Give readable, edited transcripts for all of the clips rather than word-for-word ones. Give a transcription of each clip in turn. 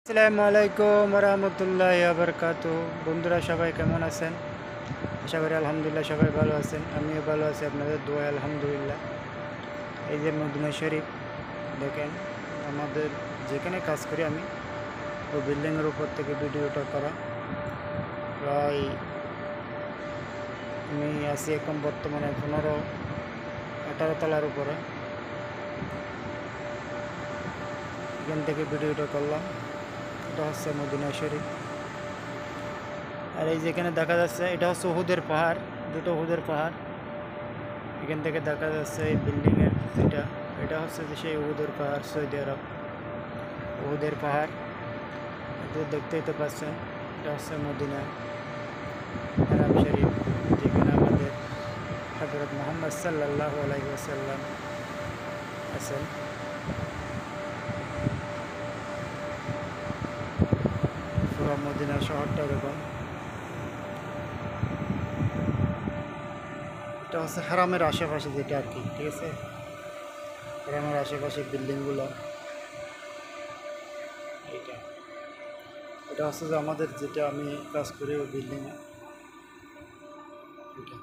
আসসালামু আলাইকুম রহমতুল্লাহি বারাকাতু। বন্ধুরা সবাই কেমন আছেন? আশা করি আলহামদুলিল্লাহ সবাই ভালো আছেন। আমিও ভালো আছি, আপনাদের দোয়া আলহামদুলিল্লাহ। এই যে মদিনা শরীফ দেখেন, আমাদের যেখানে কাজ করি আমি ওই বিল্ডিংয়ের উপর থেকে ভিডিওটা করা। প্রায় আমি আছি এখন বর্তমানে 15-18 তলার উপরে। এখান থেকে ভিডিওটা করলাম। এটা হচ্ছে মদিনা শরীফ। আর এই যেখানে দেখা যাচ্ছে এটা হচ্ছে উহুদের পাহাড়, দুটো উহুদের পাহাড়। এখান থেকে দেখা যাচ্ছে এই বিল্ডিংয়ের এটা হচ্ছে যে সেই উহুদের পাহাড়, সৌদি আরব উহুদের পাহাড়। এটা দেখতেই তো পাচ্ছেন, এটা হচ্ছে মদিনা হারাম শরীফ, যেখানে আমাদের হযরত মুহাম্মদ সাল্লাল্লাহু আলাইহি ওয়াসাল্লাম আছেন। পুরো মদিনা শহরটা এরকম। এটা হচ্ছে হারামের আশেপাশে যেটা আর কি, ঠিক আছে? হারামের আশেপাশে বিল্ডিংগুলো এইটা এটা হচ্ছে যে আমাদের যেটা আমি কাজ করি ওই বিল্ডিংয়ে এটা।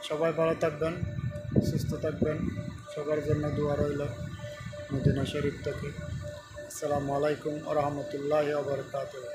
সবাই ভালো থাকবেন, সুস্থ থাকবেন, সবার জন্য দোয়া রইল মদিনা শরীফ থেকে। আসসালামু আলাইকুম ওয়া রাহমাতুল্লাহি ওয়া বারাকাতুহু।